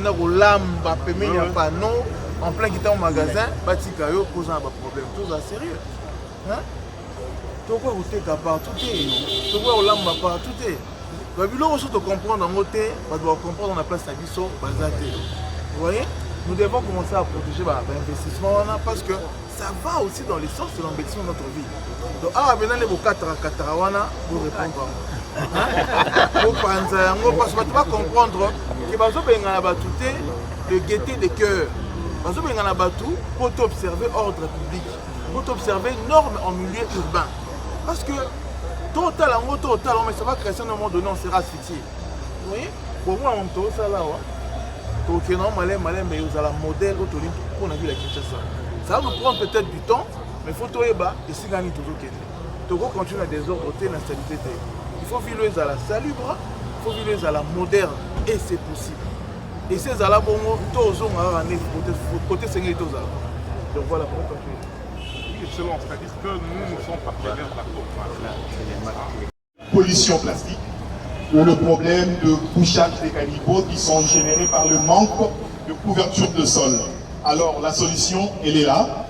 okenda kolamba pembeni ya panneau en plein quittant au magasin batika yo cause un problème tout ça sérieux hein toko uteka partout toko kolamba partout biloko so to comprendre yango te bato bacomprendre na place na biso baza te vous voyez nous devons commencer à protéger l'investissement parce que ça va aussi dans le sens de l'embellissement de notre vie. Donc, maintenant, les katara wana pour répondre. Parce que tu vas comprendre que de gaieté de cœur. Pour t'observer ordre public, pour t'observer normes en milieu urbain. Parce que total, mais ça va créer à un moment donné, on sera asphyxié. Vous voyez? Pour moi, on peut ça là. Donc, non, mais vous avez un modèle autour pour la ville à Kinshasa. Ça va nous prendre peut-être du temps, mais il faut tout ébat et si gagner toujours qu'il Togo continue à désordre, l'instabilité. Il faut vivre à la salubre, il faut vivre à la moderne et c'est possible. Et ces ala bongo, tous ont un côté seigneur tous ala. Donc voilà pour continuer. Excellent, c'est-à-dire que nous sommes partenaires d'accord. Pollution plastique ou le problème de couchage des caniveaux qui sont générés par le manque de couverture de sol. Alors la solution, elle est là.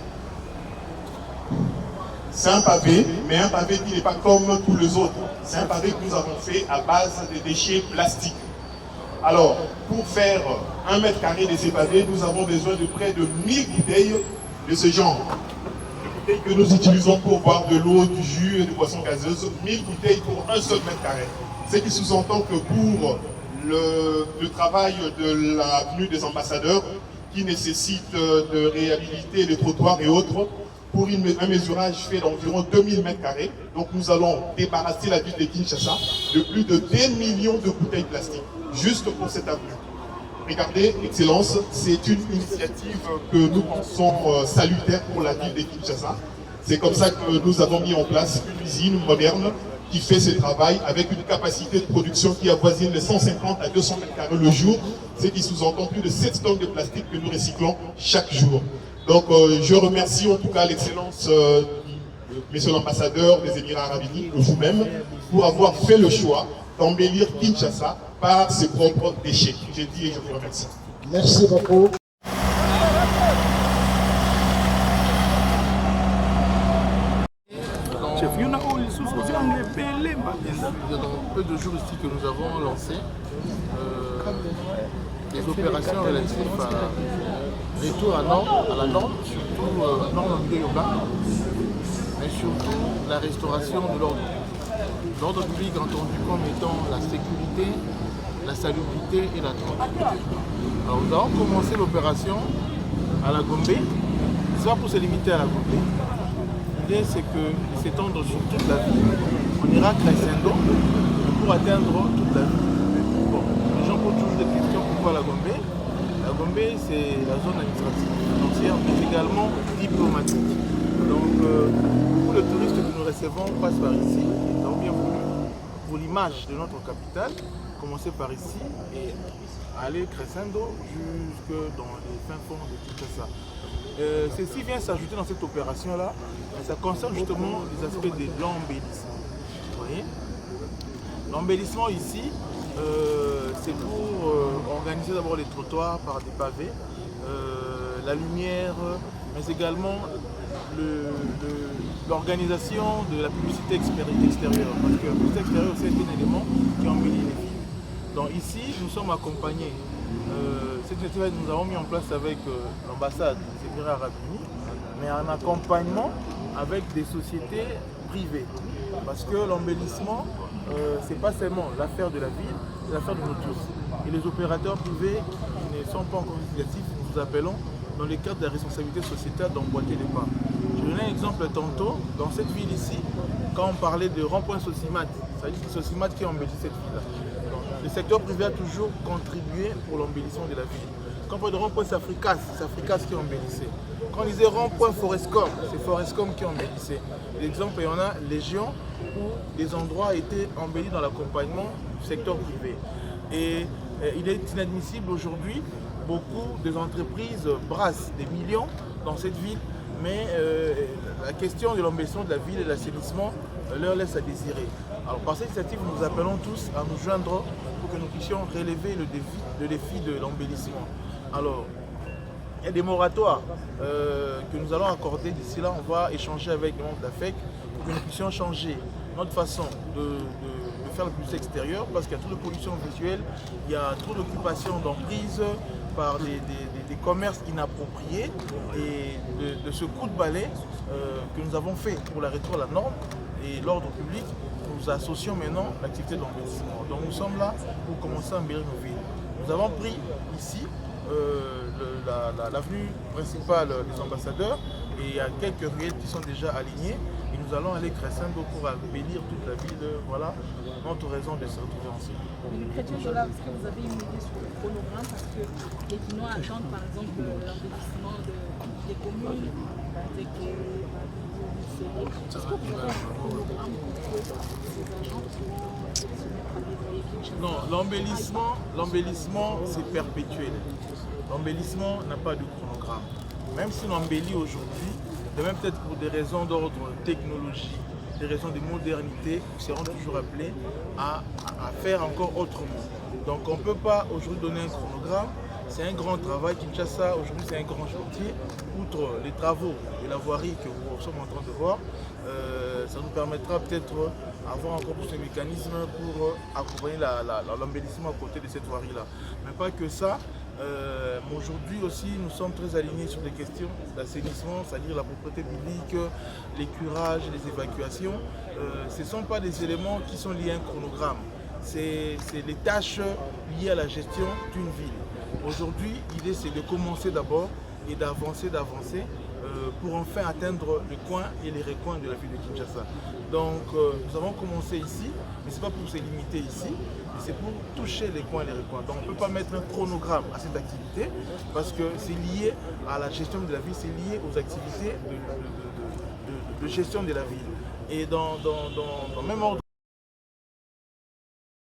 C'est un pavé, mais un pavé qui n'est pas comme tous les autres. C'est un pavé que nous avons fait à base de déchets plastiques. Alors, pour faire 1 mètre carré de ces pavés, nous avons besoin de près de 1000 bouteilles de ce genre. Des bouteilles que nous utilisons pour boire de l'eau, du jus et de boissons gazeuses. 1000 bouteilles pour un seul mètre carré. Ce qui sous-entend que pour le travail de l'avenue des ambassadeurs, qui nécessite de réhabiliter les trottoirs et autres, pour un mesurage fait d'environ 2000 mètres carrés. Donc nous allons débarrasser la ville de Kinshasa de plus de 2 millions de bouteilles plastiques, juste pour cette avenue. Regardez, Excellence, c'est une initiative que nous pensons salutaire pour la ville de Kinshasa. C'est comme ça que nous avons mis en place une usine moderne qui fait ce travail avec une capacité de production qui avoisine les 150 à 200 mètres carrés le jour, ce qui sous-entend plus de 7 tonnes de plastique que nous recyclons chaque jour. Donc je remercie en tout cas l'excellence Monsieur l'ambassadeur des Émirats Arabes Unis, vous-même, pour avoir fait le choix d'embellir Kinshasa par ses propres déchets. J'ai dit et je vous remercie. Merci beaucoup. Peu de jours ici que nous avons lancé des opérations relatives à retour à la norme, surtout norme en milieu urbain, mais surtout la restauration de l'ordre public. L'ordre public entendu comme étant la sécurité, la salubrité et la tranquillité. Alors nous avons commencé l'opération à la Gombe, c'est pas pour se limiter à la Gombe. L'idée c'est que s'étendre sur toute la ville. On ira crescendo pour atteindre toute la ville. Bon, les gens posent toujours des questions pourquoi la Gombe. La Gombe c'est la zone administrative, financière, mais également diplomatique. Donc beaucoup de touristes que nous recevons passent par ici. Nous avons bien voulu, pour l'image de notre capitale, commencer par ici et aller crescendo jusque dans les fins fonds de Kinshasa. Ceci vient s'ajouter dans cette opération-là. Ça concerne justement les aspects de l'embellissement. Vous voyez, l'embellissement ici, c'est pour organiser d'abord les trottoirs par des pavés, la lumière, mais également l'organisation de la publicité extérieure. Parce que la publicité extérieure, c'est un élément qui embellit les villes. Donc ici, nous sommes accompagnés. Cette initiative, nous avons mis en place avec l'ambassade des Émirats Arabes Unis, mais en accompagnement avec des sociétés privées. Parce que l'embellissement, ce n'est pas seulement l'affaire de la ville, c'est l'affaire de nous tous. Et les opérateurs privés qui ne sont pas encore initiatifs, nous appelons dans le cadre de la responsabilité sociétale d'emboîter les pas. Je vais donner un exemple tantôt. Dans cette ville ici, quand on parlait de rond-point Sosimat, ça dit que c'est Sosimat qui embellit cette ville-là. Le secteur privé a toujours contribué pour l'embellissement de la ville. Quand on parle de rond-point Safricas, c'est Safricas qui embellissait. Quand on disait rond-point Forescom, c'est Forescom qui embellissait. L'exemple, il y en a légion où des endroits étaient embellis dans l'accompagnement du secteur privé. Et il est inadmissible aujourd'hui, beaucoup des entreprises brassent des millions dans cette ville, mais la question de l'embellissement de la ville et de l'assainissement leur laisse à désirer. Alors par cette initiative, nous appelons tous à nous joindre pour que nous puissions relever le défi de l'embellissement. Alors, il y a des moratoires que nous allons accorder. D'ici là, on va échanger avec les membres d'AFEC pour que nous puissions changer notre façon de faire le publicité extérieure, parce qu'il y a trop de pollution visuelle, il y a trop d'occupation d'emprise par des commerces inappropriés, et de ce coup de balai que nous avons fait pour la rétro à la norme et l'ordre public, nous associons maintenant l'activité d'embellissement. Donc nous sommes là pour commencer à embellir nos villes. Nous avons pris ici l'avenue principale des ambassadeurs, et il y a quelques ruelles qui sont déjà alignées, et nous allons aller crescendo pour embellir toute la ville. Voilà notre raison de se retrouver ensemble. Le chrétien de là, est-ce que vous avez une idée sur le chronogramme, parce que les Guinois attendent par exemple l'embellissement des communes avec est-ce que vous avez un chronogramme pour que ces agents pourront se mettre à déployer Kinshasa? Non, l'embellissement c'est perpétuel. L'embellissement n'a pas de chronogramme. Même si on embellit aujourd'hui, de même peut-être pour des raisons d'ordre technologique, des raisons de modernité, nous serons toujours appelés à faire encore autrement. Donc on ne peut pas aujourd'hui donner un chronogramme. C'est un grand travail. Kinshasa, aujourd'hui, c'est un grand chantier. Outre les travaux et la voirie que nous sommes en train de voir, ça nous permettra peut-être d'avoir encore plus de mécanismes pour accompagner l'embellissement à côté de cette voirie-là. Mais pas que ça. Aujourd'hui aussi, nous sommes très alignés sur des questions d'assainissement, c'est-à-dire la propreté publique, les curages, les évacuations. Ce ne sont pas des éléments qui sont liés à un chronogramme. C'est les tâches liées à la gestion d'une ville. Aujourd'hui, l'idée c'est de commencer d'abord et d'avancer pour enfin atteindre les coins et les recoins de la ville de Kinshasa. Donc nous avons commencé ici, mais ce n'est pas pour se limiter ici, mais c'est pour toucher les coins et les recoins. Donc on ne peut pas mettre un chronogramme à cette activité, parce que c'est lié à la gestion de la ville, c'est lié aux activités de gestion de la ville. Et dans le même ordre,